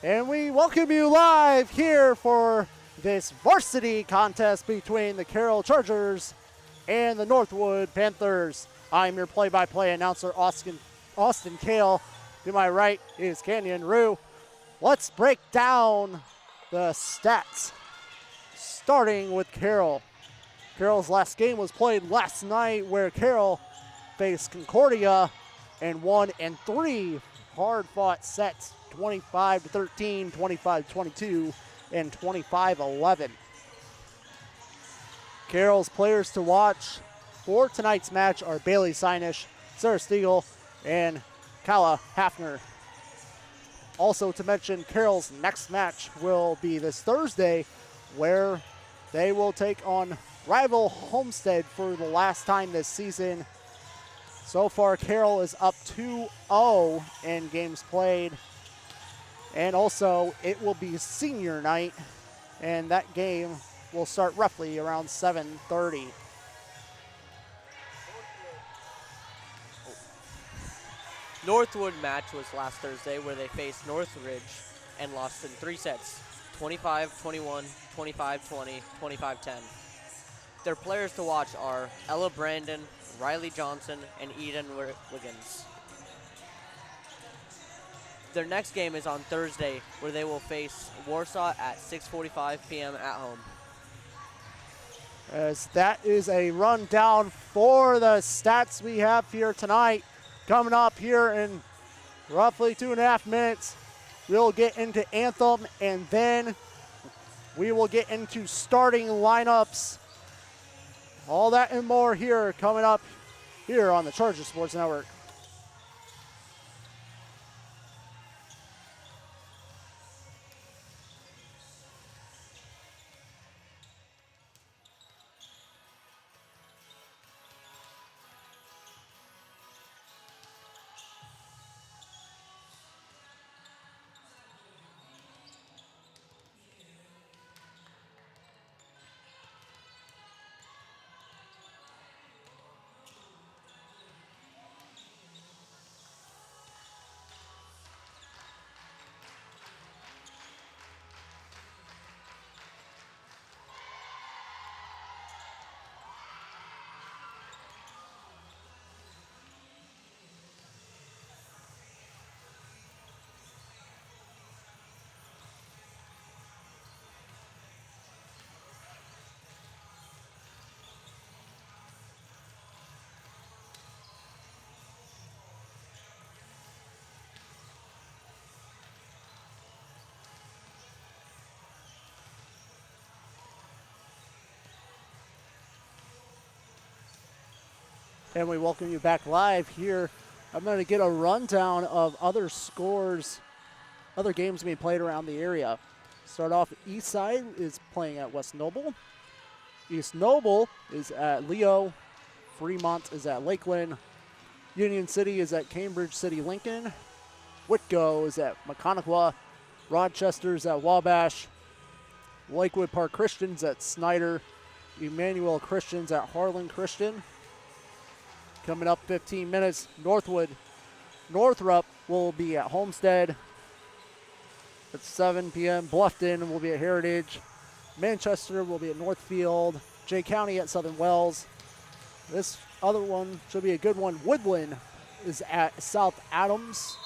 And we welcome you live here for this varsity contest between the Carroll Chargers and the Northwood Panthers. I'm your play-by-play announcer, Austin Kale. To my right is Canyon Rue. Let's break down the stats, starting with Carroll. Carroll's last game was played last night, where Carroll faced Concordia and won in 3 hard-fought sets, 25-13, 25-22, and 25-11. Carroll's players to watch for tonight's match are Bailey Sienish, Sarah Stiegel, and Kala Hafner. Also to mention, Carroll's next match will be this Thursday, where they will take on rival Homestead for the last time this season. So far, Carroll is up 2-0 in games played. And also, it will be senior night, and that game will start roughly around 7:30. Northwood match was last Thursday, where they faced Northridge and lost in 3 sets, 25-21, 25-20, 25-10. Their players to watch are Ella Brandon, Riley Johnson, and Eden Wiggins. Their next game is on Thursday, where they will face Warsaw at 6:45 p.m. at home. As that is a rundown for the stats we have here tonight. Coming up here in roughly 2.5 minutes, we'll get into Anthem, and then we will get into starting lineups. All that and more here coming up here on the Charger Sports Network. And we welcome you back live here. I'm going to get a rundown of other scores, other games being played around the area. Start off, Eastside is playing at West Noble. East Noble is at Leo. Fremont is at Lakeland. Union City is at Cambridge City Lincoln. Whitgo is at Maconaquah. Rochester is at Wabash. Lakewood Park Christians at Snyder. Emmanuel Christians at Harlan Christian. Coming up 15 minutes, Northrup will be at Homestead at 7 p.m. Bluffton will be at Heritage. Manchester will be at Northfield. Jay County at Southern Wells. This other one should be a good one. Woodland is at South Adams.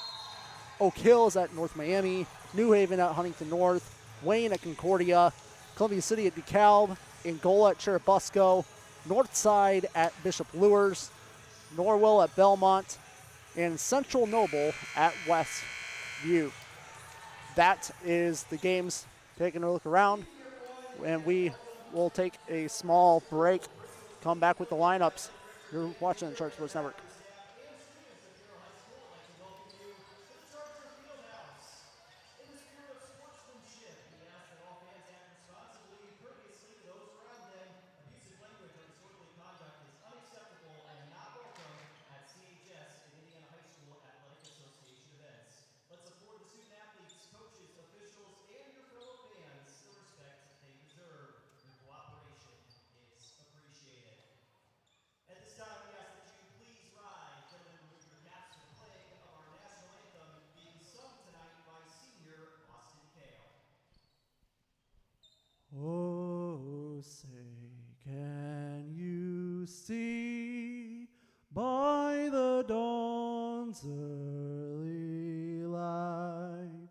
Oak Hill is at North Miami. New Haven at Huntington North. Wayne at Concordia. Columbia City at DeKalb. Angola at Cherubusco. Northside at Bishop Lures. Norwell at Belmont, and Central Noble at Westview. That is the games. Taking a look around, and we will take a small break, come back with the lineups. You're watching the Charger Sports Network. At this time, we ask that you please rise to see by the dawn's early light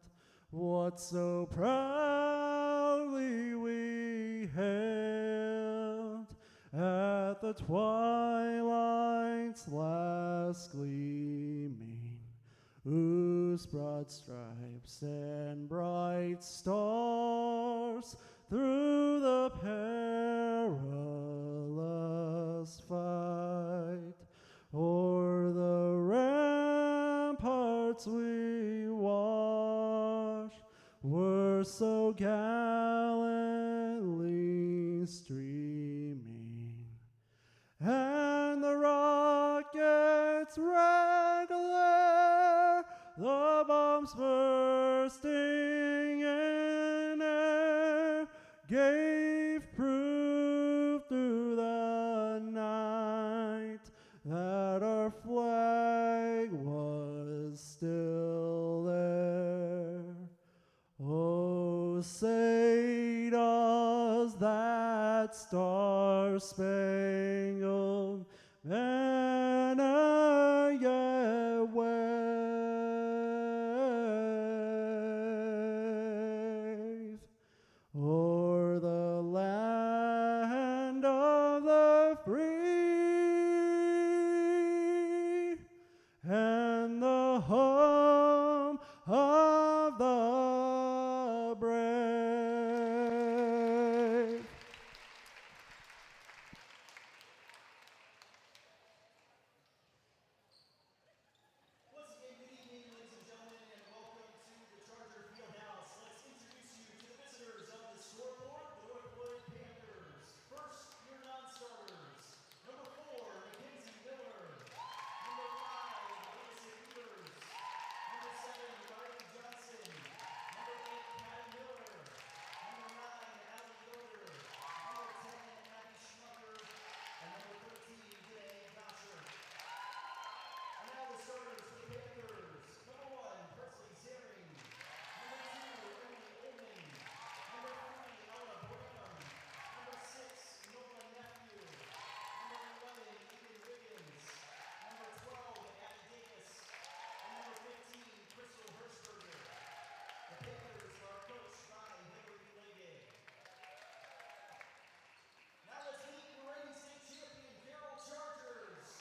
what so proudly we hailed at the twilight's last gleaming, whose broad stripes and bright stars through the perilous fight o'er the ramparts we watched were so gallantly streaming, and the rockets regular, the bombs bursting in air, gave proof through the night that our flag was still there. Oh, say does that star-spangled banner yet wave o'er the land of the free and the home of the brave. Once again, good evening, ladies and gentlemen, and welcome to the Charger Fieldhouse. Let's introduce you to the visitors of the scoreboard, the Northwood Panthers. First, your non-starters. Number 4, Mackenzie Miller. Number 5, Alyssa Peters. Number 7, Riley Johnson. Number 8, Patty Miller. Number 9, Allie Yoder. Number 10, Maggie Schmucker. And number 13, Janae Gosher. And now the starters for the Panthers. Number 1, Presley Zering. Number 2, Emily Olding. Number 3, Ella Branham. Number 6, Nolan Nephew. Number 11, Ethan Wiggins. Number 12, Abby Davis. And number 15, Crystal Hirschberger. The Panthers are coached by Henry Leggett. Now let's meet the reigning state champion Carroll Chargers.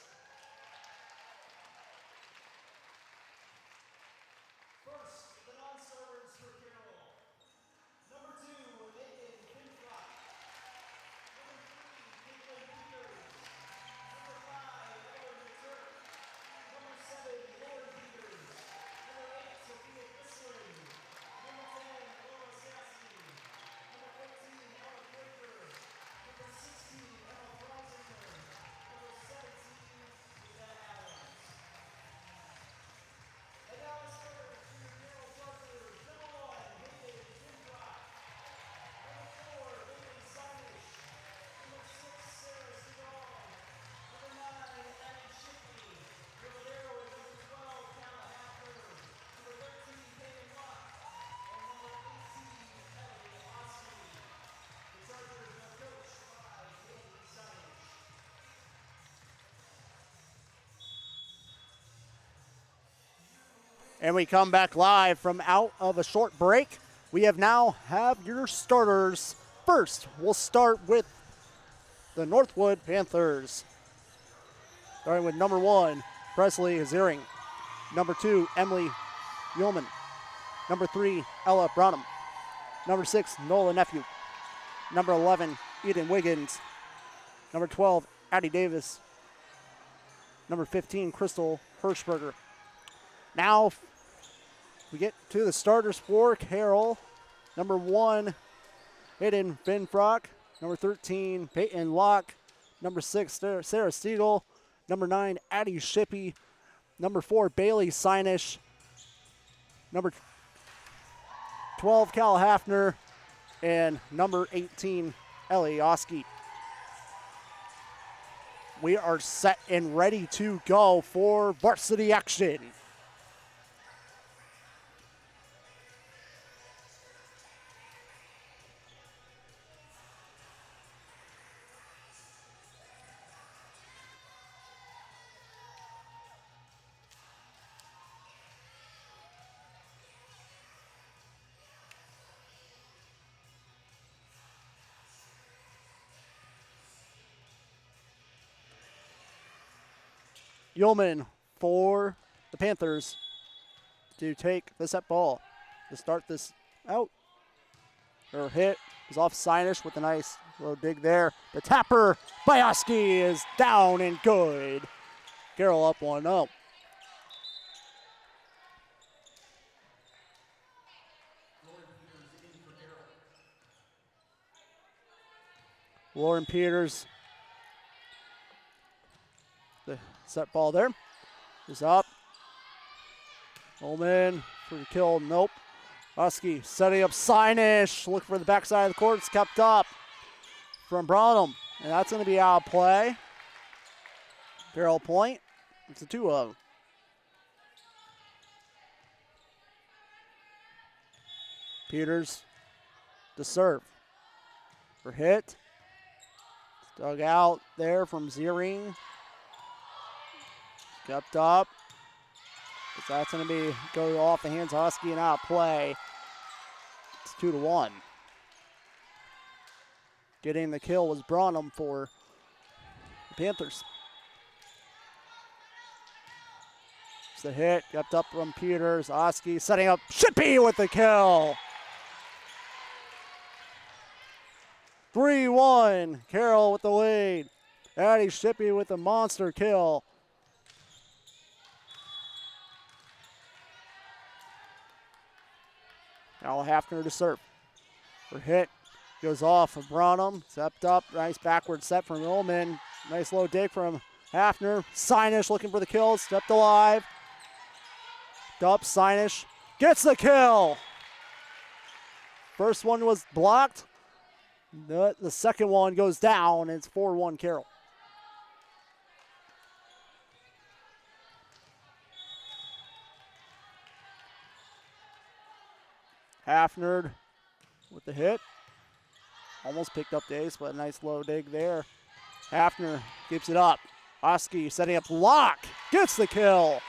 First, the non-starters for Carroll. Number 2, Megan Finfrock. Number 3, Caitlin Peters. Number 5, Ellen McTurk. Number 7, Lauren Peters. Number 8, Sophia Grisling. Number 10, Laura Sassy. Number 14, Ella Quaker. Number 16, Emma Bronsington. Number 17, Yvette Adams. And now the starters for your Carroll Chargers. Number 1, Hayden Finfrock. Number 4, Bailey Sinish. Number 6, Sarah Seagal. Number 9, Abby Shipley. Your Valero is number 12, Kala Hafner. Number 13, Peyton Locke. And number 18, Ellie Oski. The Chargers are coached by Bailey Sinish. And we come back live from out of a short break. We have now have your starters. First, we'll start with the Northwood Panthers. Starting with number 1, Presley Zering. Number 2, Emily Yeoman. Number 3, Ella Branham. Number 6, Nola Nephew. Number 11, Eden Wiggins. Number 12, Addie Davis. Number 15, Crystal Hirschberger. Now we get to the starters for Carroll. Number 1, Hayden Finfrock. Number 13, Peyton Locke. Number 6, Sarah Siegel. Number 9, Addie Shippey. Number 4, Bailey Sinish. Number 12, Cal Hafner. And number 18, Ellie Oski. We are set and ready to go for varsity action. Yeoman for the Panthers to take the set ball to start this out. Her hit is off Sinish with a nice little dig there. The tapper by Oski is down and good. Carroll up 1-0. Lauren Peters, the set ball there, is up. Ullman for the kill, nope. Husky setting up Sinish, look for the backside of the court, it's kept up from Bronham, and that's going to be out of play. Carroll point, it's a 2-0. Peters to serve. For hit. Dug out there from Ziering. Kept up. But that's going to go off the hands of Husky and out of play. It's 2-1. Getting the kill was Bronham for the Panthers. It's the hit. Kept up from Peters. Husky setting up Shippey with the kill. 3-1, Carroll with the lead. Addie Shippey with a monster kill. Now Hafner to serve. Her hit goes off of Bronham. Stepped up, nice backward set from Ullman. Nice low dig from Hafner. Sinish looking for the kill, stepped alive. Up, Sinish gets the kill. First one was blocked. The second one goes down, and it's 4-1 Carroll. Hafner with the hit. Almost picked up the ace, but a nice low dig there. Hafner keeps it up. Oski setting up Locke, gets the kill.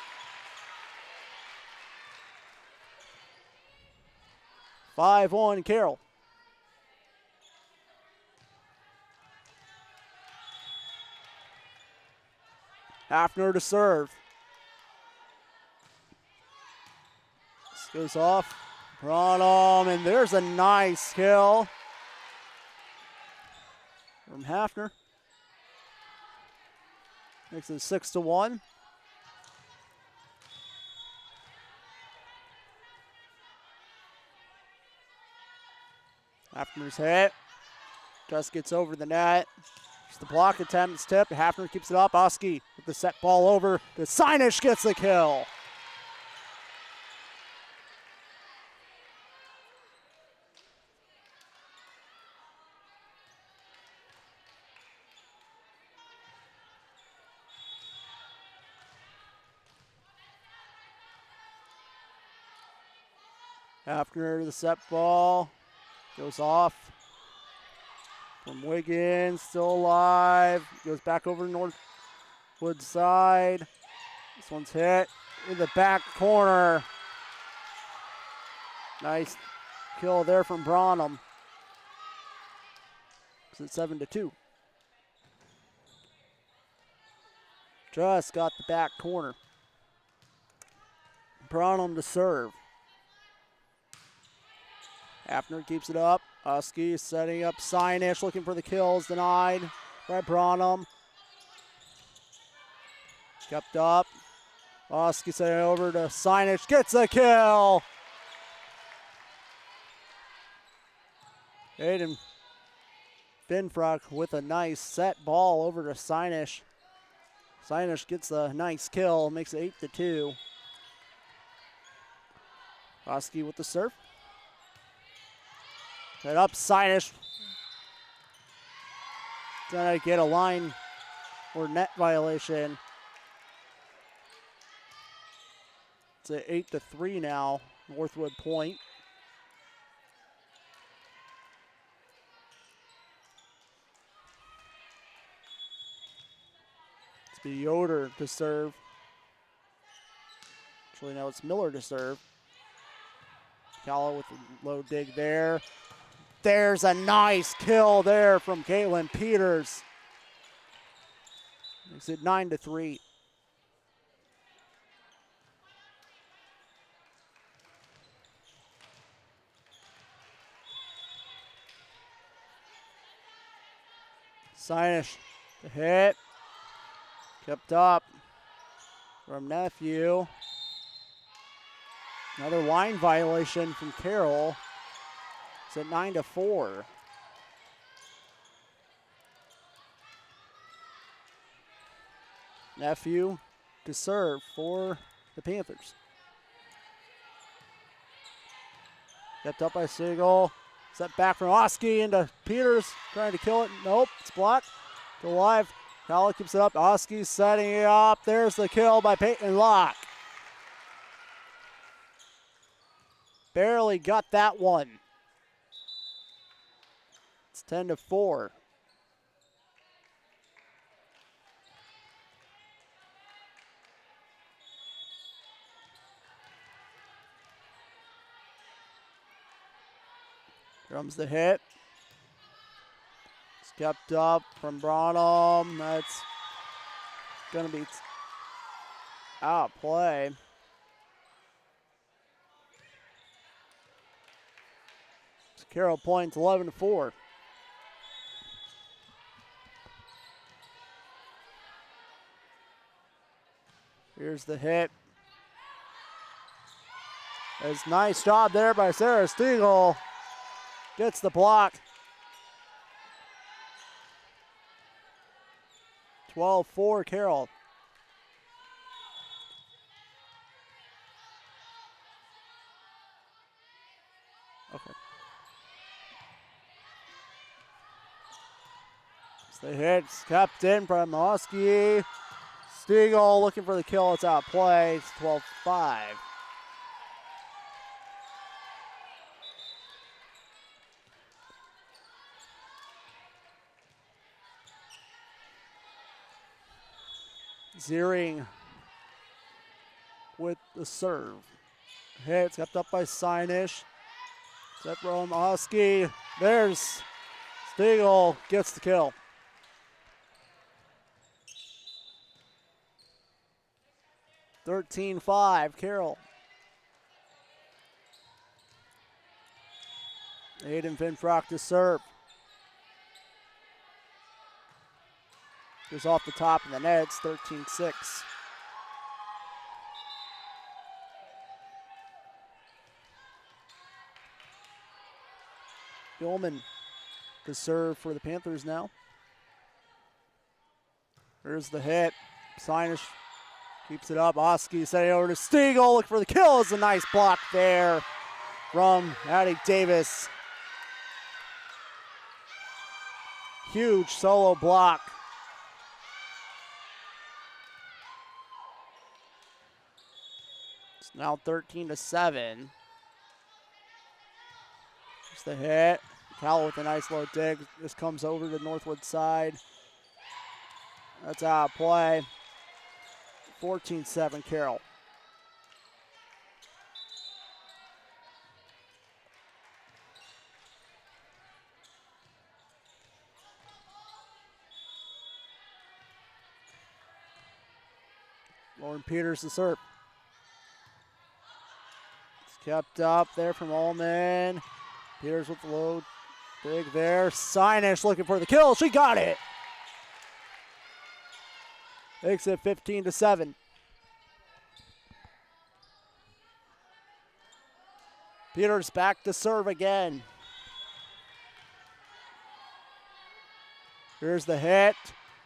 Five-1 Carroll. Hafner to serve. This goes off. Bronham, and there's a nice kill from Hafner. Makes it 6-1. Hafner's hit. Just gets over the net. Just the block attempt is tipped. Hafner keeps it up. Oski with the set ball over. The Sinish gets the kill. Hafner the set ball. Goes off. From Wiggins, still alive. Goes back over to Northwood side. This one's hit in the back corner. Nice kill there from Bronham. It's 7-2. Just got the back corner. Bronham to serve. Hafner keeps it up. Husky setting up Sinish, looking for the kills, denied by Bronham. Kept up. Husky setting over to Sinish, gets the kill. Aiden Finfrock with a nice set ball over to Sinish. Sinish gets a nice kill, makes it 8-2. Husky with the serve. Set up, Sinish. Gonna get a line or net violation. It's at 8-3 now, Northwood point. It's be Yoder to serve. Actually, now it's Miller to serve. Callow with a low dig there. There's a nice kill there from Caitlin Peters. Makes it 9-3. Sinesh, the hit. Kept up from Nephew. Another line violation from Carroll. It's at 9-4. Nephew to serve for the Panthers. Kept up by Siegel. Set back from Oski into Peters, trying to kill it. Nope, it's blocked. Go live. Carroll keeps it up. Oski setting it up. There's the kill by Peyton Locke. Barely got that one. It's 10-4. Comes the hit. It's kept up from Branham. That's going to be out of play. It's Carroll points 11-4. Here's the hit. It's nice job there by Sarah Stiegel. Gets the block. 12-4 Carroll. Okay. So the hit's kept in from Oski. Stiegel looking for the kill. It's out of play. It's 12-5. Ziering with the serve. Hits kept up by Sinesh. Set from Oski. There's Stiegel, gets the kill. (13-5) Carroll. Aiden Finfrock to serve. Goes off the top of the net. It's 13-6. Gilman to serve for the Panthers now. There's the hit. Sinesh keeps it up. Oski setting over to Stiegel. Look for the kill. It's a nice block there from Addie Davis. Huge solo block. It's now 13-7. Just the hit. Carroll with a nice low dig. This comes over to the Northwood side. That's out of play. 14-7 Carroll. Lauren Peters to serve. It's kept up there from Allman. Peters with the low dig there. Sinesh looking for the kill. She got it. Makes it 15-7. Peters back to serve again. Here's the hit.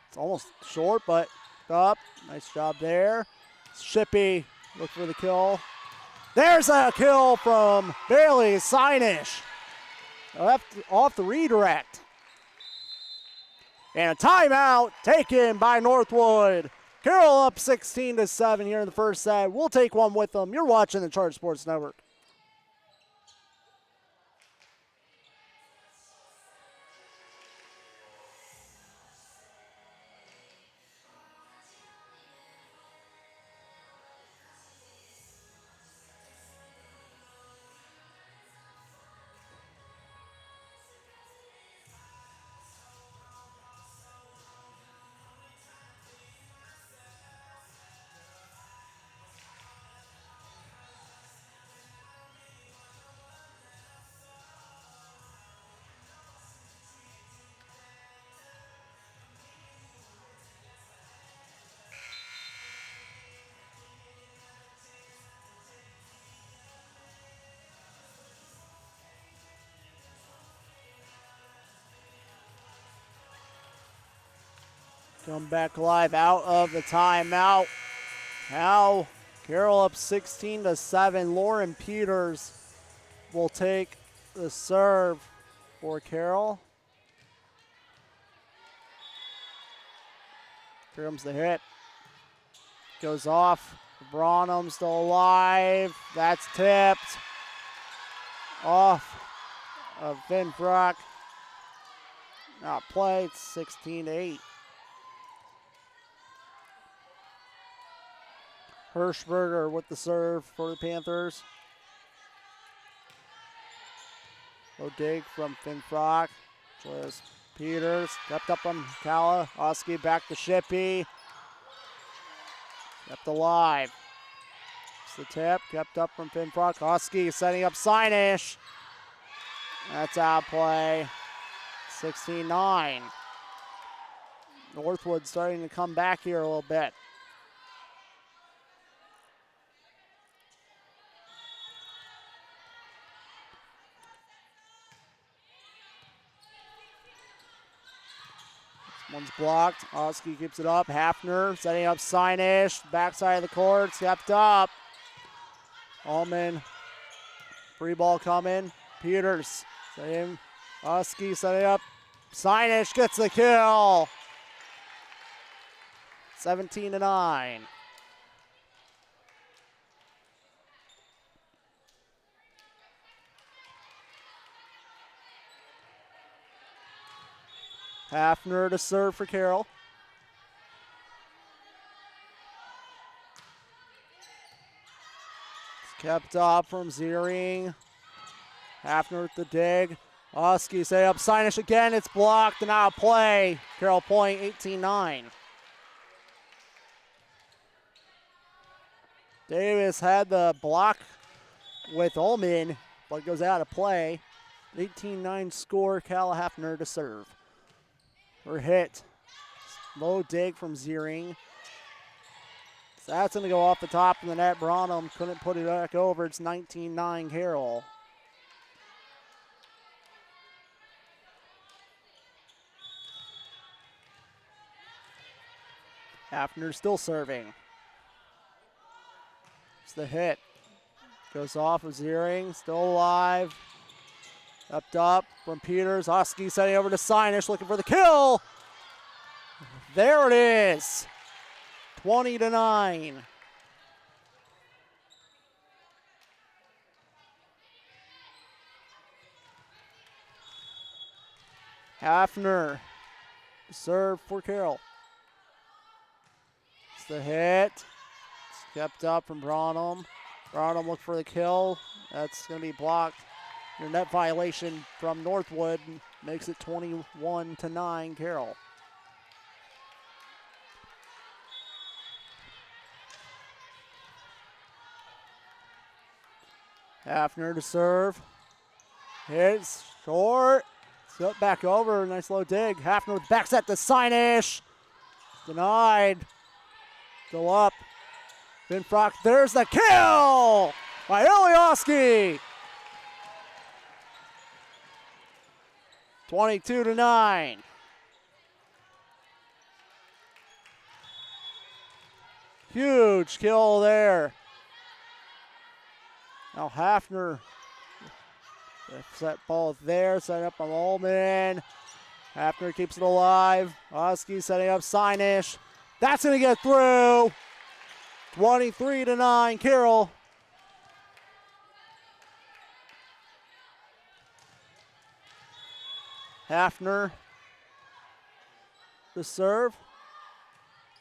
It's almost short, but up. Nice job there. Shippey look for the kill. There's a kill from Bailey Sinesh. Off the redirect. And a timeout taken by Northwood. Carroll up 16-7 here in the first set. We'll take one with them. You're watching the Charter Sports Network. Come back live out of the timeout. Now Carroll up 16-7. Lauren Peters will take the serve for Carroll. Here comes the hit. Goes off. Branham still alive. That's tipped. Off of Vinbrock. Not play. It's 16-8. Hirschberger with the serve for the Panthers. Low dig from Finfrock. Just Peters. Kept up from Kala. Oski back to Shippey. Kept alive. It's the tip. Kept up from Finfrock. Oski setting up Sinesh. That's out play. 16-9. Northwood starting to come back here a little bit. One's blocked. Oski keeps it up. Hafner setting up Sinesh. Backside of the court. Stepped up. Allman. Free ball coming. Peters. Setting. Oski setting up. Sinesh gets the kill. 17-9. Hafner to serve for Carroll. It's kept up from Ziering. Hafner with the dig. Oski set up Sinesh again. It's blocked and out of play. Carroll point 18-9. Davis had the block with Ullman, but goes out of play. 18-9 score. Cal Hafner to serve. Or hit. Low dig from Ziering. So that's going to go off the top of the net. Branham couldn't put it back over. It's 19-9 Carroll. Hafner still serving. It's the hit. Goes off of Ziering. Still alive. Up from Peters. Oski setting over to Sinesh, looking for the kill. There it is. 20-9. Hafner. Serve for Carroll. It's the hit. It's kept up from Branham. Branham looked for the kill. That's going to be blocked. Your net violation from Northwood makes it 21-9 Carroll. Hafner to serve. Hits short. Step back over. Nice low dig. Hafner with back set to Sinesh. Denied. Go up. Finfrock. There's the kill by Ilioski. 22-9. Huge kill there. Now Hafner, set ball there, set up on Ullman. Hafner keeps it alive. Oski setting up Sinesh. That's going to get through. 23-9 Carroll. Hafner, the serve.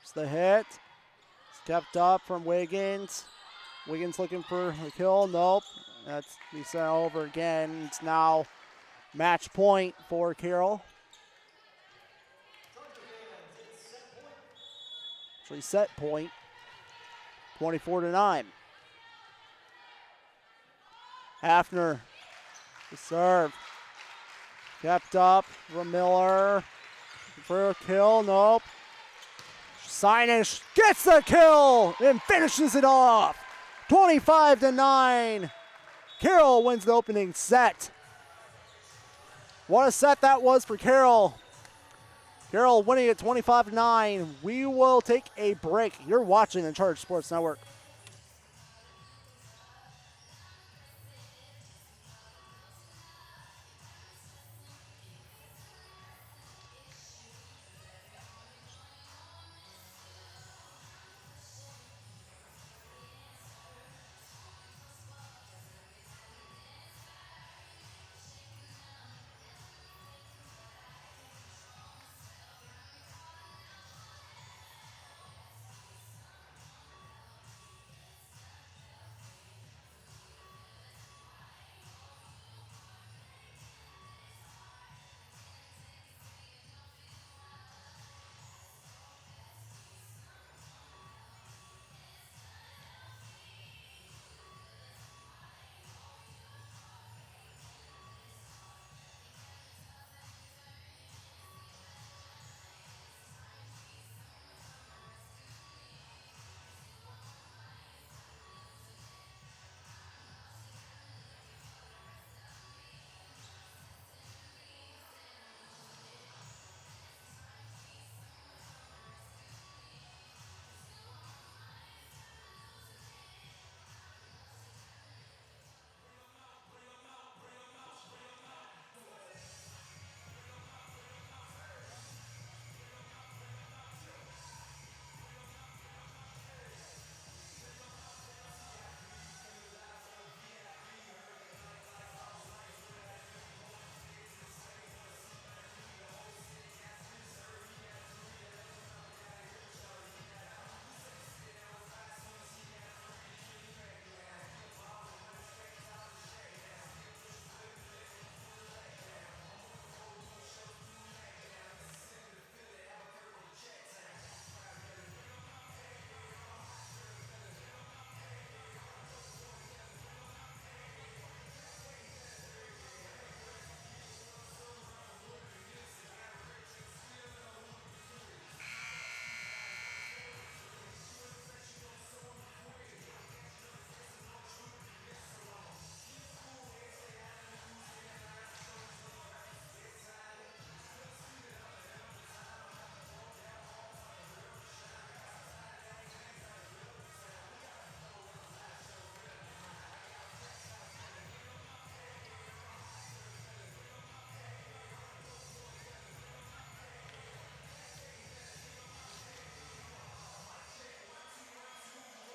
It's the hit. It's kept up from Wiggins. Wiggins looking for a kill. Nope. That's be sent over again. It's now match point for Carroll. Actually set point. 24-9. Hafner, the serve. Kept up from Miller for a kill. Nope. Sinesh gets the kill and finishes it off. 25-9. Carroll wins the opening set. What a set that was for Carroll. Carroll winning it 25-9. We will take a break. You're watching the Charge Sports Network.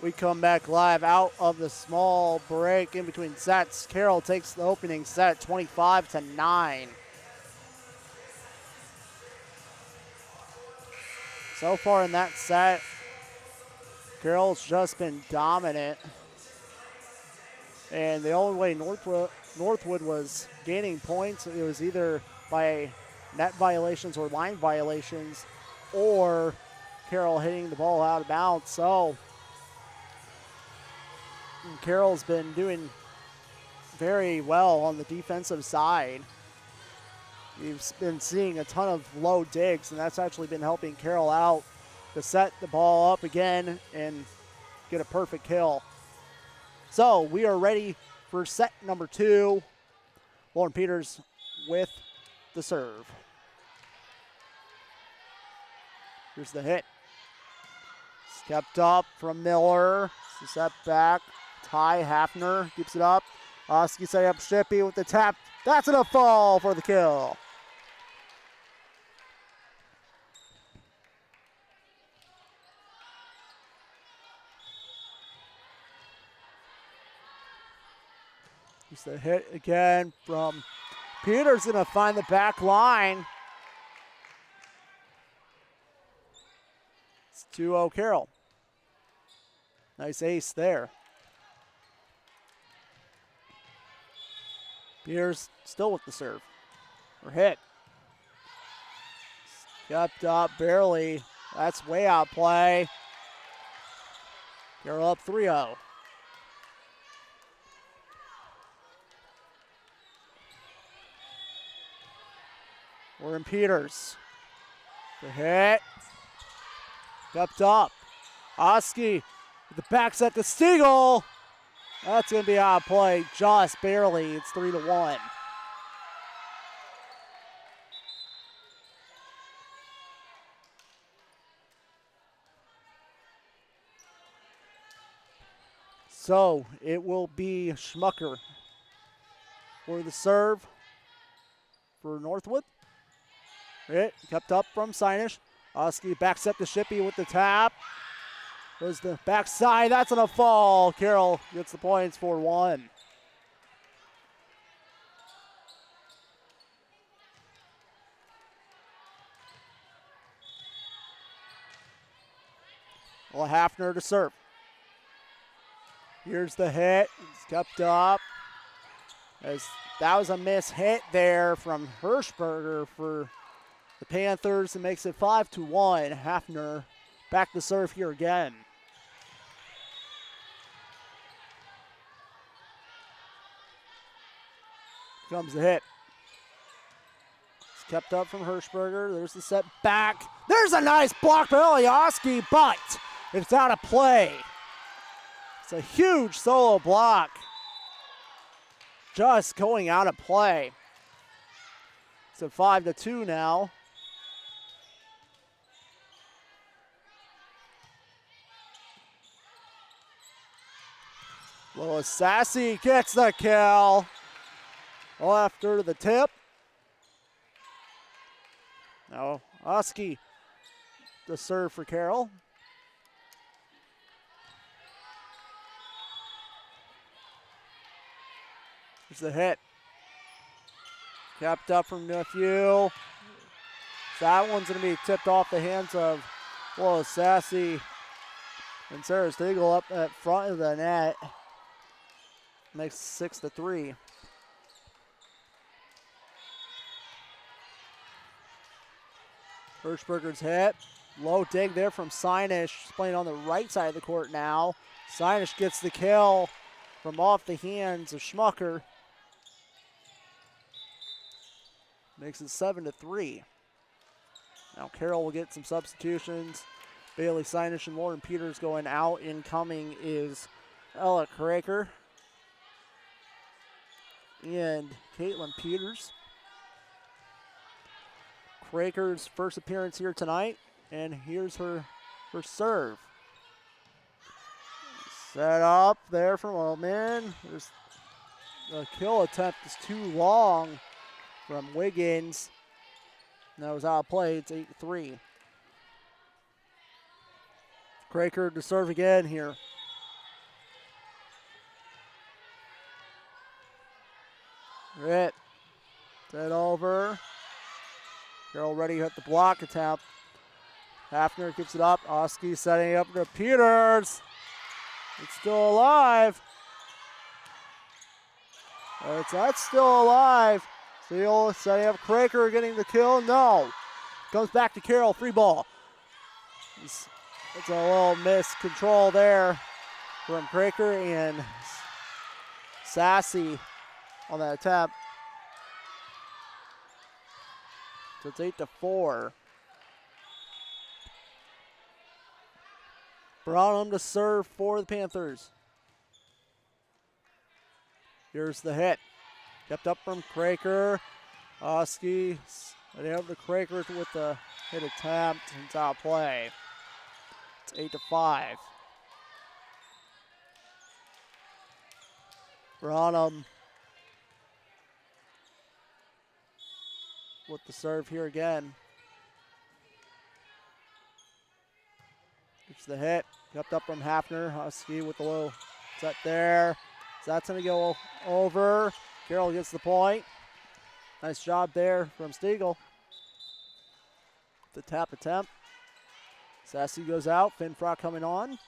We come back live out of the small break in between sets. Carroll takes the opening set 25-9. So far in that set, Carroll's just been dominant. And the only way Northwood was gaining points, it was either by net violations or line violations, or Carroll hitting the ball out of bounds. So Carroll's been doing very well on the defensive side. We've been seeing a ton of low digs, and that's actually been helping Carroll out to set the ball up again and get a perfect kill. So we are ready for set number 2. Lauren Peters with the serve. Here's the hit. Stepped up from Miller. Step back. Ty Hafner keeps it up. Oski setting up Shippey with the tap. That's enough fall for the kill. Here's the hit again from Peters, gonna find the back line. It's 2-0 Carroll. Nice ace there. Peters still with the serve. Or hit. Stepped up barely. That's way out play. Carroll up 3-0. We're in Peters. The hit. Stepped up. Oski with the back set to Stiegel. That's going to be out of play just barely. It's 3-1. So it will be Schmucker for the serve for Northwood. It kept up from Sinesh. Oski backs up to Shippey with the tap. Goes the backside. That's gonna fall. Carroll gets the points for 1. Well, Hafner to serve. Here's the hit. It's kept up. As that was a miss hit there from Hirschberger for the Panthers. It makes it 5-1. Hafner back to serve here again. Comes the hit. It's kept up from Hirschberger. There's the set back. There's a nice block by Ilyaski, but it's out of play. It's a huge solo block. Just going out of play. It's a 5-2 now. Lois Sassy gets the kill. All after the tip. Now Oski the serve for Carroll. Here's the hit. Kept up from Nephew. That one's going to be tipped off the hands of Lois Sassy. And Sarah Stegel up at front of the net. Makes 6-3. Hirschberger's hit. Low dig there from Sinesh. He's playing on the right side of the court now. Sinesh gets the kill from off the hands of Schmucker. Makes it 7-3. Now Carroll will get some substitutions. Bailey Sinesh and Lauren Peters going out. Incoming is Ella Kraker and Caitlin Peters. Kraker's first appearance here tonight, and here's her serve. Set up there from Oman. There's the kill attempt is too long from Wiggins. And that was out of play. It's 8-3. Kraker to serve again here. Rit. Set over. Carroll ready to hit the block attempt. Hafner keeps it up. Oski setting it up to Peters. It's still alive. That's still alive. Steele setting up Kraker getting the kill. No. Comes back to Carroll. Free ball. It's a little miscontrol there from Kraker and Sassy on that attempt. So it's 8-4. Brownham to serve for the Panthers. Here's the hit. Kept up from Kraker. Oski setting up to Kraker with the hit attempt. It's out of play. It's 8-5. Brownham with the serve here again. It's the hit. Kept up from Hafner. Husky with the low set there. So that's going to go over. Carroll gets the point. Nice job there from Stiegel. The tap attempt. Sassy goes out. Finfrock coming on.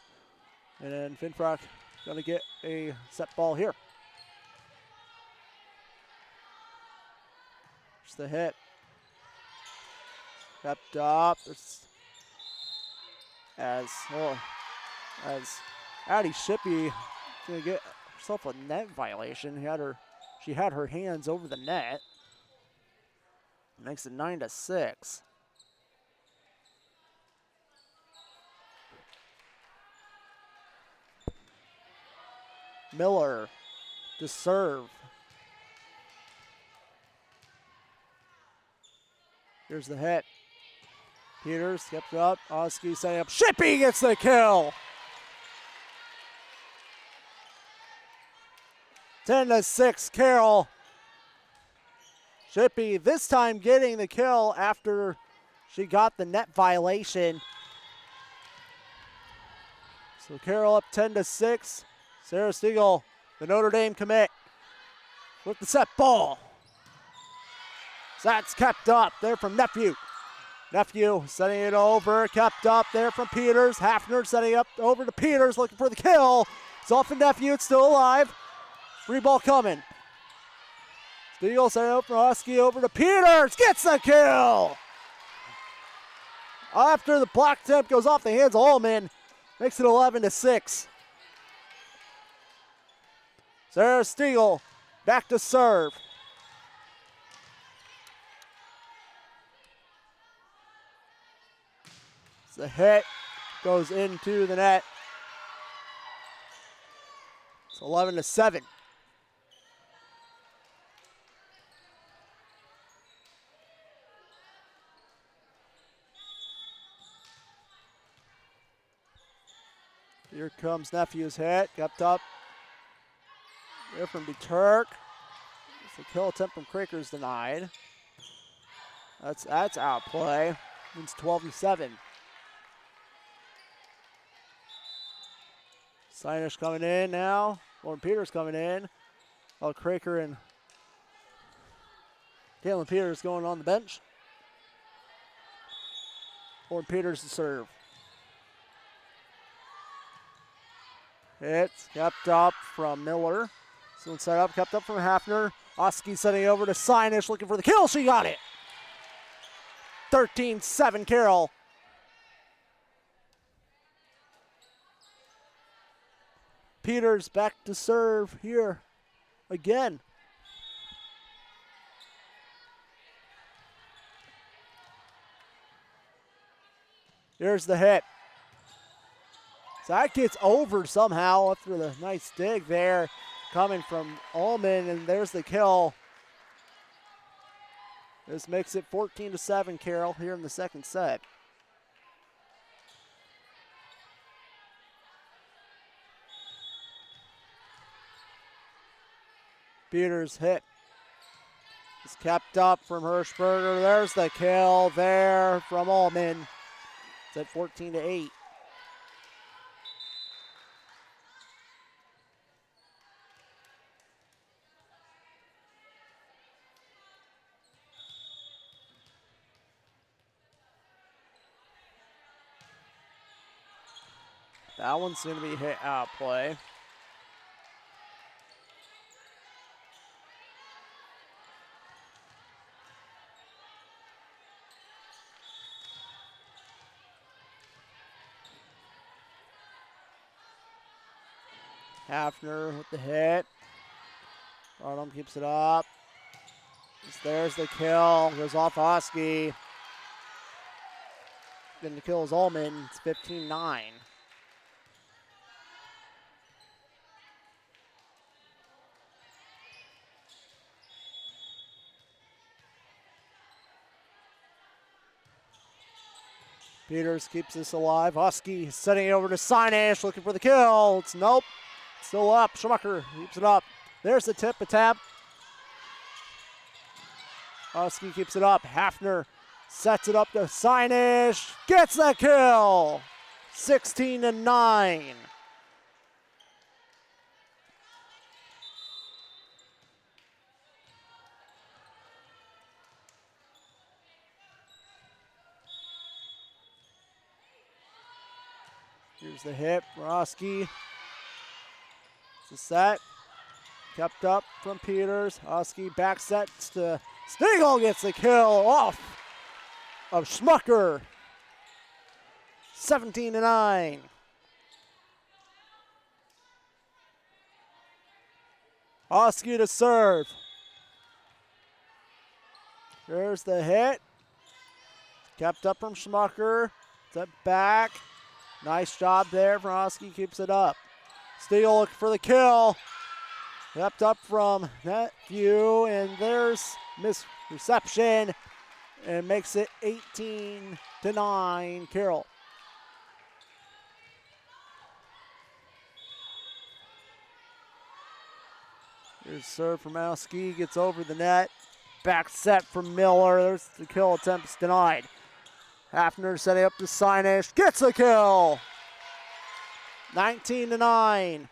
And then Finfrock going to get a set ball here. Just the hit. Kept up. As Addie Shippey going to get herself a net violation. She had her hands over the net. Makes it 9-6. Miller to serve. Here's the hit. Peters kept up. Oski setting up. Shippey gets the kill. 10-6, Carroll. Shippey this time getting the kill after she got the net violation. So Carroll up 10-6. Sarah Stiegel, the Notre Dame commit, with the set ball. That's kept up there from Nephew. Nephew setting it over, kept up there from Peters. Hafner setting up over to Peters, looking for the kill. It's off to Nephew, it's still alive. Free ball coming. Stiegel setting up from Husky over to Peters, gets the kill. After the block attempt goes off the hands of Allman, makes it 11-6. Sarah Stiegel back to serve. The hit goes into the net. It's 11-7. Here comes Nephew's hit, kept up. Here from DeTurk. The kill attempt from Craker's denied. That's outplay. Means 12-7. Sinesh coming in now. Lauren Peters coming in. Oh, Craker and Caitlin Peters going on the bench. Lauren Peters to serve. It's kept up from Miller. Soon set up, kept up from Hafner. Oski setting over to Sinesh, looking for the kill. She got it. 13-7 Carroll. Peters back to serve here again. Here's the hit. So that gets over somehow after the nice dig there coming from Allman, and there's the kill. This makes it 14-7 Carroll here in the second set. Peters hit. It's kept up from Hirschberger. There's the kill there from Allman. It's at 14-8. That one's going to be hit out play. Hafner with the hit. Arnhem keeps it up. There's the kill. Goes off Oski. Then the kill is Allman. It's 15-9. Peters keeps this alive. Husky setting it over to Sinesh, looking for the kill. It's nope. Still up. Schumacher keeps it up. There's the tip, a tap. Husky keeps it up. Hafner sets it up to Sinesh. Gets the kill. 16-9. Here's the hit. Roski. It's a set. Kept up from Peters. Oski back sets to Stiegel, gets the kill off of Schmucker. 17-9. Oski to serve. There's the hit. Kept up from Schmucker. Step back. Nice job there from Oski, keeps it up. Stiegel looking for the kill. Kept up from Nephew, and there's misreception, and makes it 18-9 Carroll. Here's serve from Malski, gets over the net. Back set from Miller. There's the kill attempt, is denied. Hafner setting up to Sinesh, gets a kill. 19-9.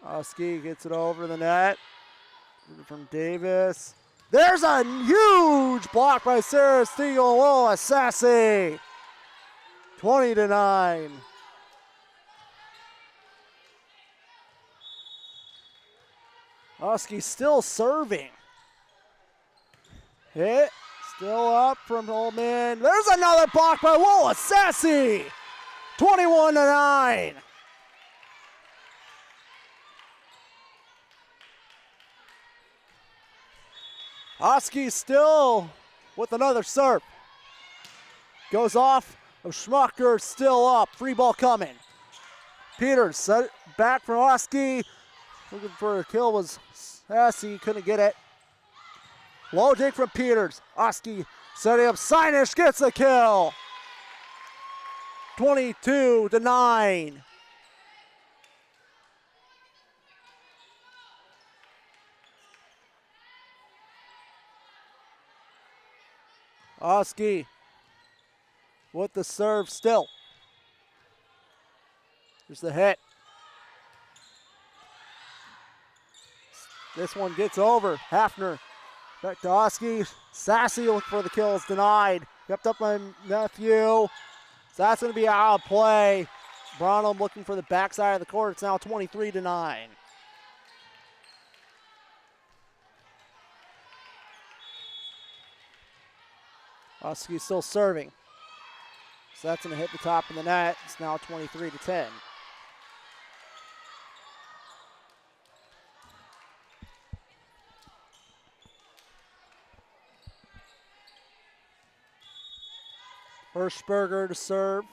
Oski gets it over the net from Davis. There's a huge block by Sarah Stiegel. Oh, a sassy. 20-9. Oski still serving. Hit. Still up from Holman. There's another block by Wola Sassy. 21-9. Oski still with another serve. Goes off of Schmucker, still up. Free ball coming. Peters set it back from Oski. Looking for a kill was Sassy, couldn't get it. Low dig from Peters. Oski setting up. Sinesh gets the kill. 22-9. Oski with the serve still. Here's the hit. This one gets over. Hafner back to Oski. Sassy looking for the kills, denied. Kept up by Matthew. So that's going to be out of play. Branham looking for the backside of the court. It's now 23-9. Oski still serving. So that's going to hit the top of the net. It's now 23-10. Hirschberger to serve.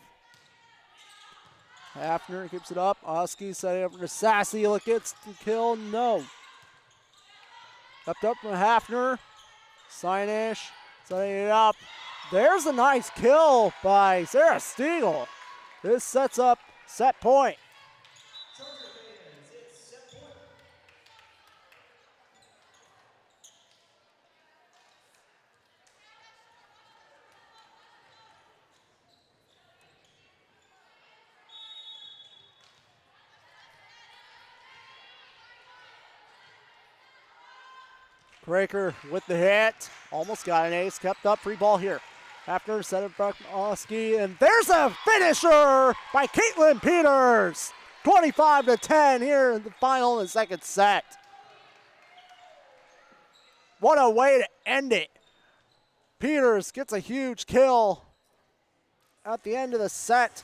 Hafner keeps it up. Oski setting up for Sassy. Look, gets the kill. No. Kept up from Hafner. Sinesh setting it up. There's a nice kill by Sarah Stiegel. This sets up set point. Breaker with the hit. Almost got an ace. Kept up. Free ball here. After set it back Oski. And there's a finisher by Caitlin Peters. 25-10 here in the final and second set. What a way to end it. Peters gets a huge kill at the end of the set.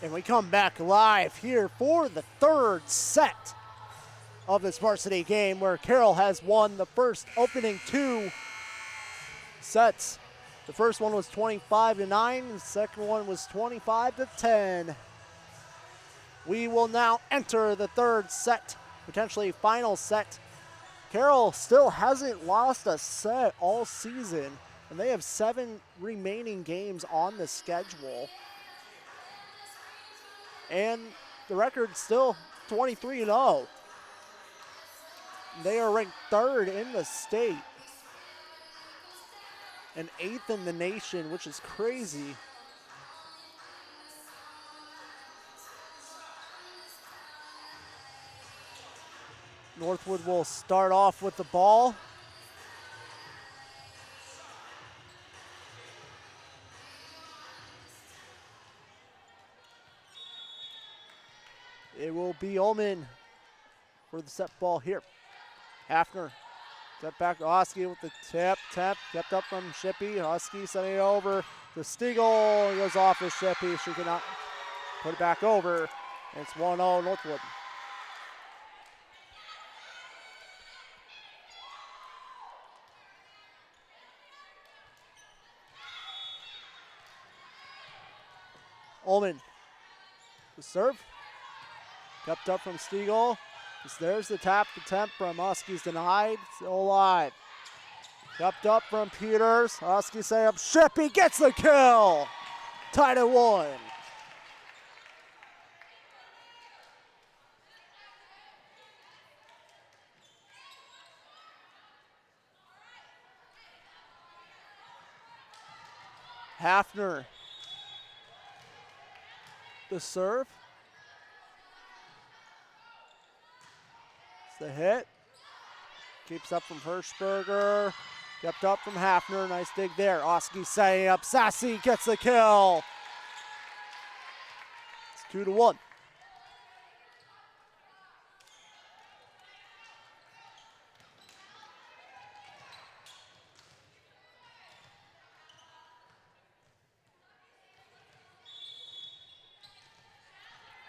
And we come back live here for the third set of this varsity game where Carroll has won the first opening two sets. The first one was 25-9, the second one was 25-10. We will now enter the third set, potentially final set. Carroll still hasn't lost a set all season, and they have 7 remaining games on the schedule. And the record's still 23-0. They are ranked 3rd in the state and 8th in the nation, which is crazy. Northwood will start off with the ball. It will be Ullman for the set ball here. Hafner, step back to Husky with the tip, kept up from Shippey. Husky sending it over to Stiegel. It goes off with Shippey. She cannot put it back over. And it's 1-0 Northwood. Ullman, the serve. Kept up from Stiegel. There's the tap attempt from Husky's denied. Still alive. Kept up from Peters. Husky set up. Shippey gets the kill. Tied at 1. Hafner. The serve. The hit. Keeps up from Hirschberger. Kept up from Hafner. Nice dig there. Oski setting up. Sassy gets the kill. It's 2-1.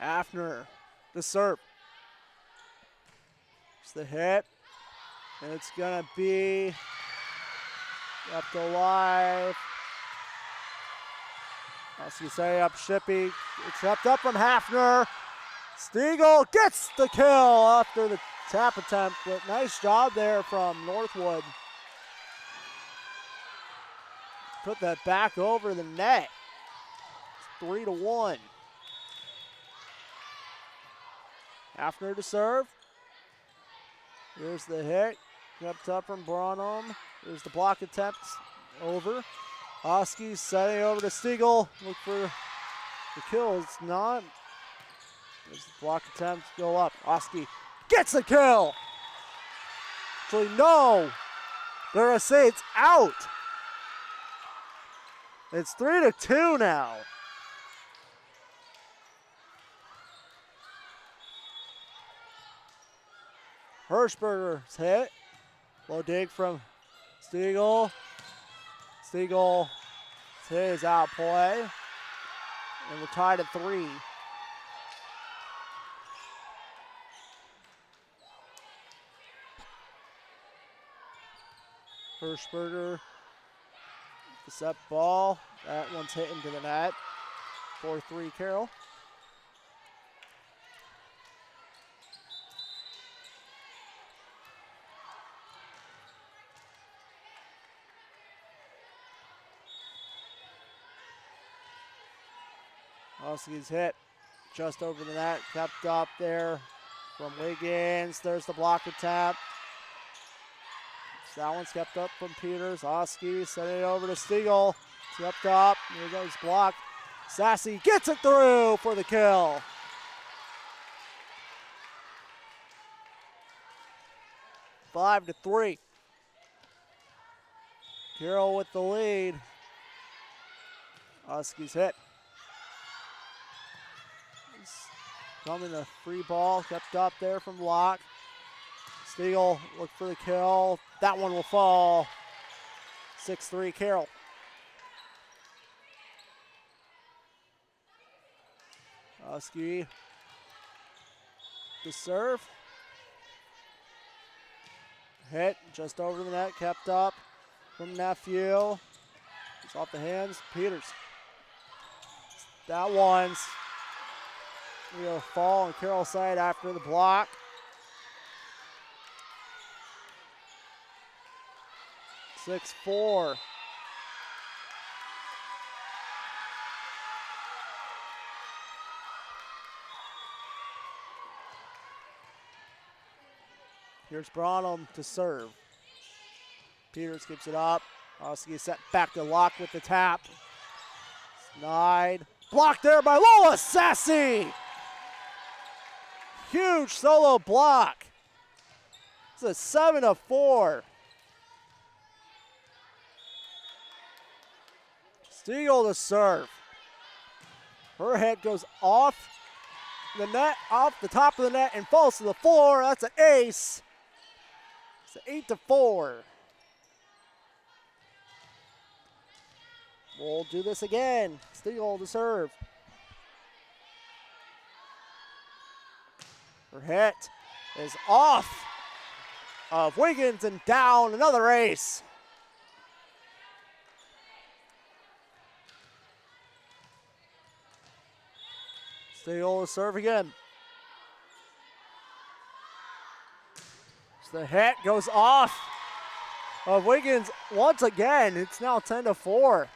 Hafner, the serve. The hit, and it's gonna be up to live. Husky setting up Shippey. It's kept up from Hafner. Stiegel gets the kill after the tap attempt, but nice job there from Northwood. Put that back over the net. It's 3-1. Hafner to serve. Here's the hit, kept up from Branham. There's the block attempt, over. Husky setting over to Stiegel, look for the kill, it's not. There's the block attempt, go up. Husky gets the kill. Actually, no, they're gonna say it's out. It's 3-2 now. Hirschberger's hit. Low dig from Stiegel. Stiegel hit is out play. And we're tied at 3. Hirschberger, the set ball. That one's hit into the net. 4-3 Carroll. Husky's hit just over the net, kept up there from Wiggins. There's the block attack. That one's kept up from Peters. Husky sending it over to Stiegel. Kept up. Here goes block. Sassy gets it through for the kill. 5-3. Carroll with the lead. Husky's hit. Coming a free ball, kept up there from Locke. Stiegel look for the kill. That one will fall. 6-3 Carroll. Oski to serve. Hit just over the net, kept up from Nephew. It's off the hands. Peters. That one's going to fall on Carroll's side after the block. Six, 4. Here's Branham to serve. Peters keeps it up. Oski set back to lock with the tap. Snide. Blocked there by Lola Sassy. Huge solo block. It's a 7-4. Stiegel to serve. Her head goes off the net, off the top of the net, and falls to the floor. That's an ace. It's 8-4. We'll do this again. Stiegel to serve. Her hit is off of Wiggins and down. Another ace. Stiegel to serve again. The hit goes off of Wiggins once again. It's now 10-4.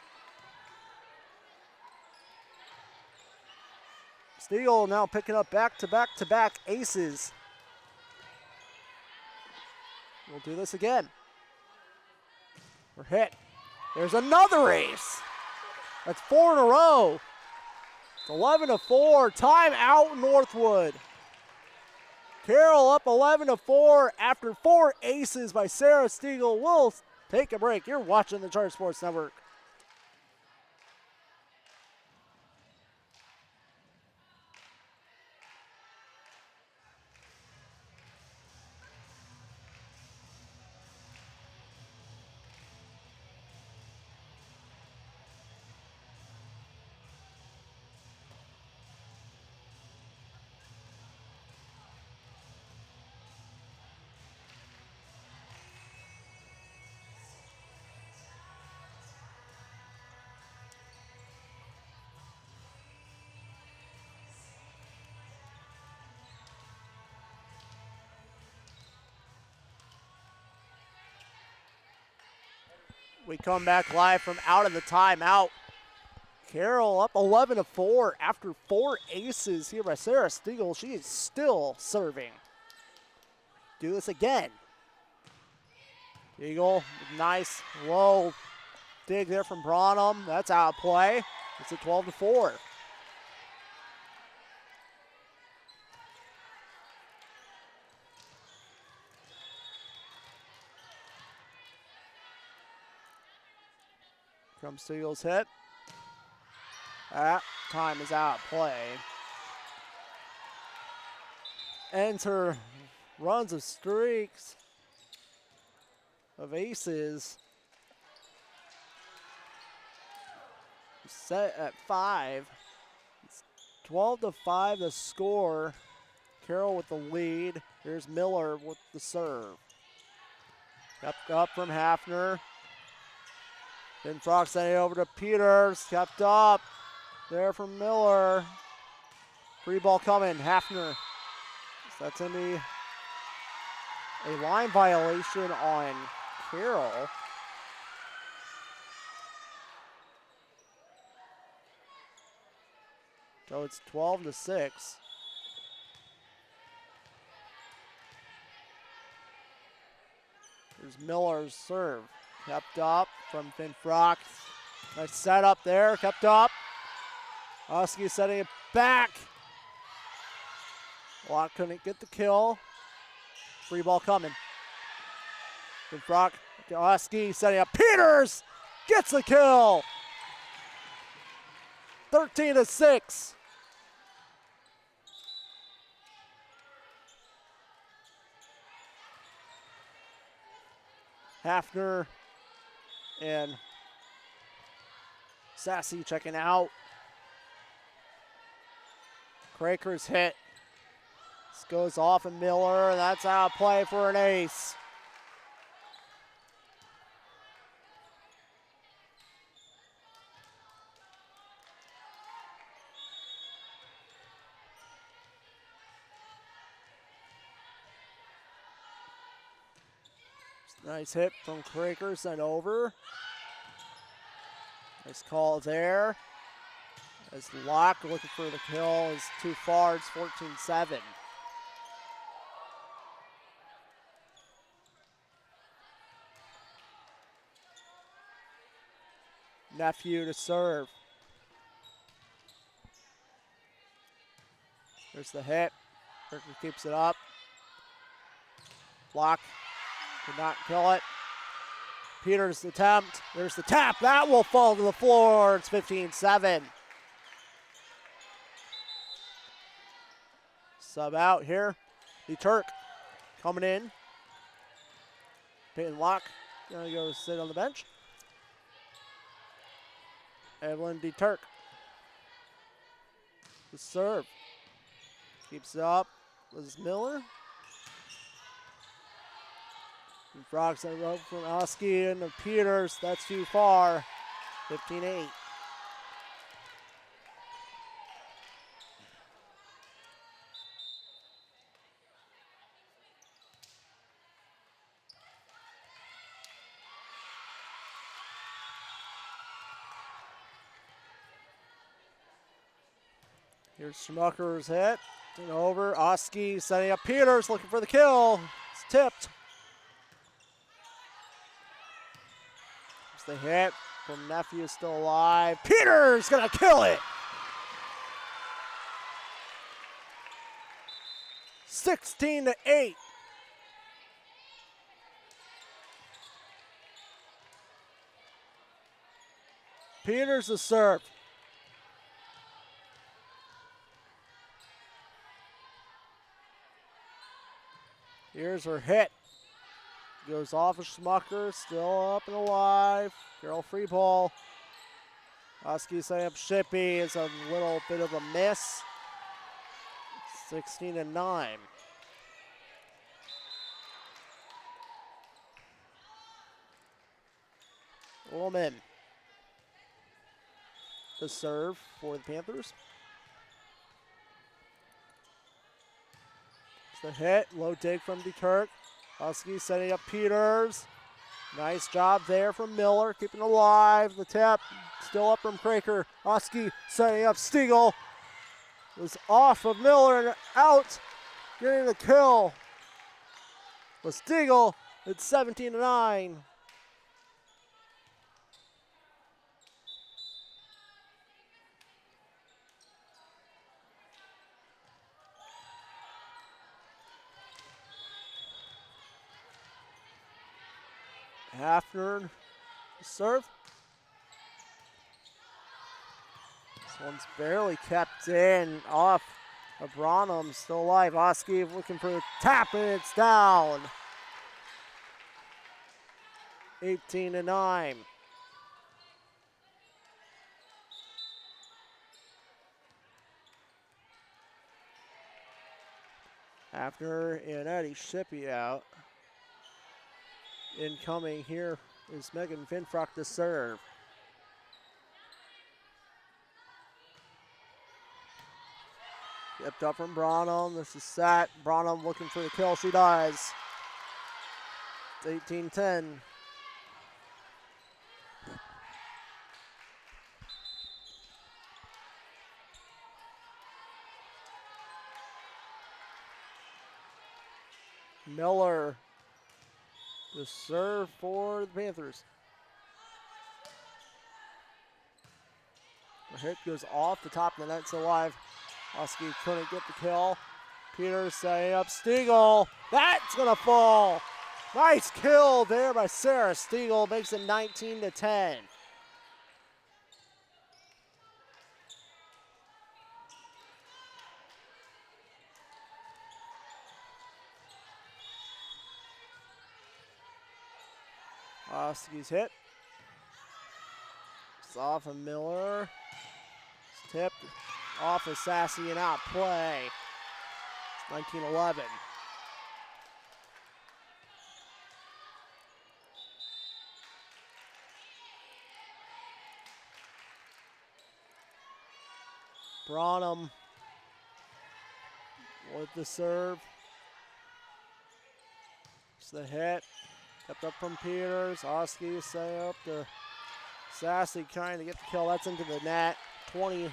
Stiegel now picking up back-to-back aces. We'll do this again. We're hit. There's another ace. That's 4 in a row. It's 11-4. Timeout Northwood. Carroll up 11-4 after 4 aces by Sarah Stiegel. We'll take a break. You're watching the Charter Sports Network. We come back live from out of the timeout. Carroll up 11-4 after 4 aces here by Sarah Stiegel. She is still serving. Do this again. Stiegel, nice low dig there from Branham. That's out of play. It's a 12-4. From Stiegel's hit. That time is out of play. Ends her runs of streaks of aces. Set at 5. It's 12-5 the score. Carroll with the lead. Here's Miller with the serve. Up from Hafner. Then Frock sending it over to Peters. Kept up. There from Miller. Free ball coming. Hafner. So that's going to be a line violation on Carroll. So it's 12-6. Here's Miller's serve. Kept up from Finn Frock. Nice setup there. Kept up. Oski setting it back. Lock couldn't get the kill. Free ball coming. Finn Frock to Oski setting up. Peters gets the kill. 13-6. Hafner and Sassy checking out. Craker's hit. This goes off of Miller, and that's out of play for an ace. Nice hit from Craker, sent over. Nice call there. As Locke looking for the kill is too far. It's 14-7. Nephew to serve. There's the hit. Craker keeps it up. Locke could not kill it. Peters' attempt. There's the tap. That will fall to the floor. It's 15-7. Sub out here. The Turk coming in. Peyton Locke gonna go sit on the bench. Evelyn D. Turk. The serve. Keeps it up. Was Miller. And Frogs that rope from Oski and Peters. That's too far. 15-8. Here's Schmucker's hit. And over. Oski setting up Peters, looking for the kill. It's tipped. There's the hit from Nephew, still alive. Peters gonna kill it. 16-8. Peters the serve. Here's her hit. Goes off of Schmucker, still up and alive. Carroll free ball. Oski setting up Shippey. It's a little bit of a miss. 16-9. Woolman. The serve for the Panthers. The hit, low dig from DeTurk. Oski setting up Peters. Nice job there from Miller, keeping it alive. The tap, still up from Craker. Oski setting up Stiegel. Was off of Miller and out. Getting the kill was Stiegel. It's 17-9. Hafner serve. This one's barely kept in off of Branham, still alive. Oski looking for the tap, and it's down. 18-9. Hafner and Eddie Shippey out. Incoming here is Megan Finfrock to serve. Kept up from Branham. This is set. Branham looking for the kill. She does. It's 18-10. Miller. The serve for the Panthers. The hit goes off the top of the net, so alive. Oski couldn't get the kill. Peters setting up Stiegel. That's gonna fall. Nice kill there by Sarah Stiegel. Makes it 19-10. Oski's hit. It's off of Miller. It's tipped. off of Sassy and out play. It's 19-11. Branham with the serve. It's the hit. Kept up from Peters. Oski say up to Sassy trying to get the kill. That's into the net. 20-11.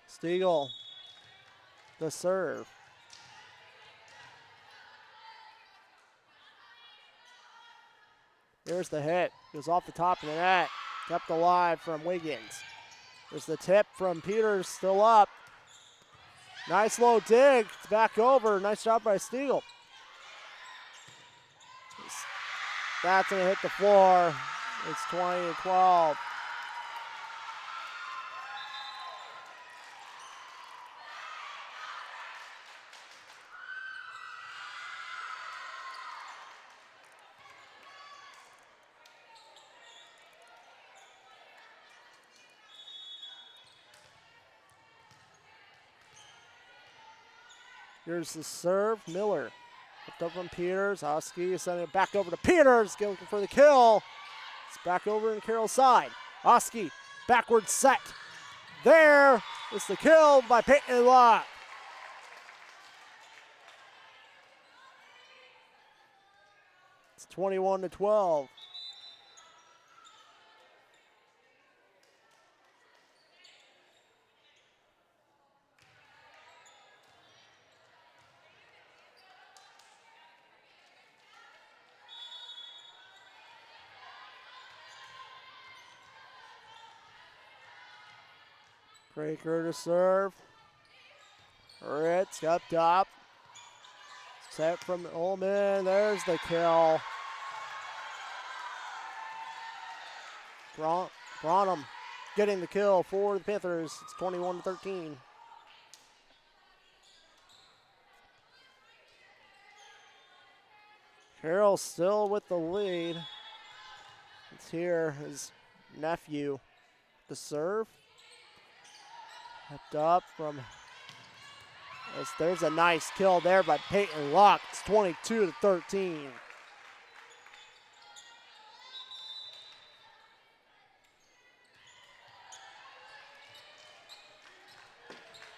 Stiegel, the serve. Here's the hit. Goes off the top of the net. Kept alive from Wiggins. There's the tip from Peters, still up. Nice low dig. It's back over. Nice job by Stiegel. That's going to hit the floor. It's 20-12. Here's the serve. Miller. Picked up from Peters. Oski is sending it back over to Peters. Looking for the kill. It's back over in Carroll's side. Oski, backward set. There is the kill by Peyton Locke. It's 21-12. Breaker to serve. Ritz up top. Set from Ullman. There's the kill. Branham getting the kill for the Panthers. It's 21-13. Carroll still with the lead. It's here, his nephew to serve. Kept up from, there's a nice kill there by Peyton Locke. It's 22-13.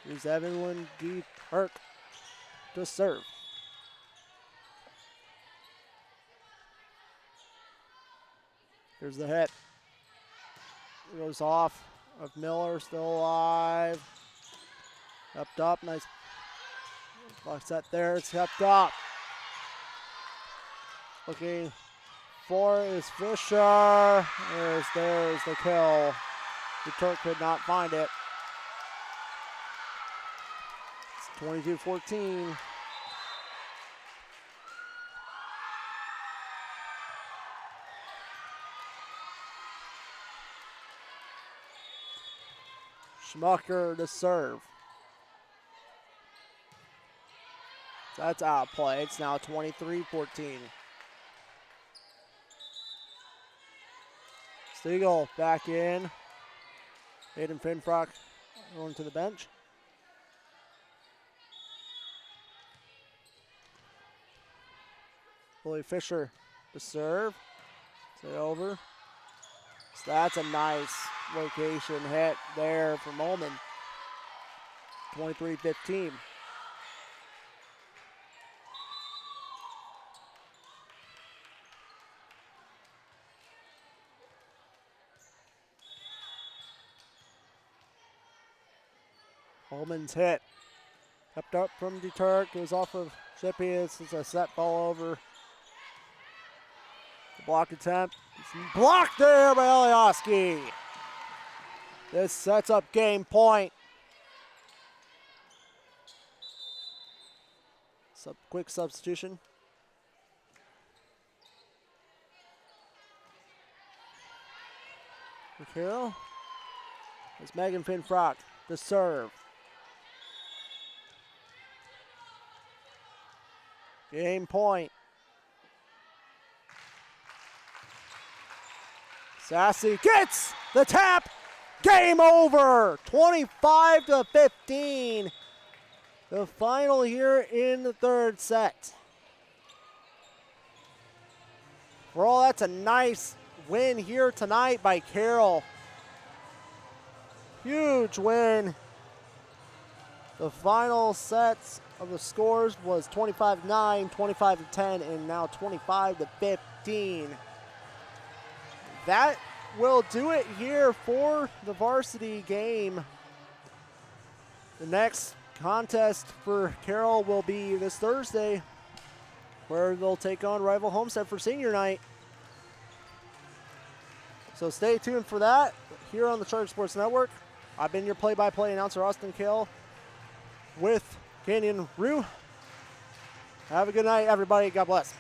Here's Evelyn D. Turk to serve. Here's the hit. It goes off of Miller, still alive. Kept up, nice block set there, it's kept up. Looking for is Fisher. There's the kill. The Turk could not find it. It's 22-14. Schmucker to serve. That's out of play. It's now 23-14. Stiegel back in. Aiden Finfrock going to the bench. Billy Fisher to serve. Stay over. So that's a nice location hit there from Ullman. 23-15. Ullman's hit. Kept up from Deturk. Goes off of Shippey. This is a set ball over. The block attempt. It's blocked there by Alioski. This sets up game point. Quick substitution. For Carroll. It's Megan Finfrock to serve. Game point. Sassy gets the tap. Game over. 25-15. The final here in the third set. Well, that's a nice win here tonight by Carroll. Huge win. The final sets of the scores was 25-9, 25-10, and now 25-15. That will do it here for the varsity game. The next contest for Carroll will be this Thursday, where they'll take on rival Homestead for senior night. So stay tuned for that here on the Charter Sports Network. I've been your play-by-play announcer, Austin Kale, with Canyon Rue. Have a good night, everybody. God bless.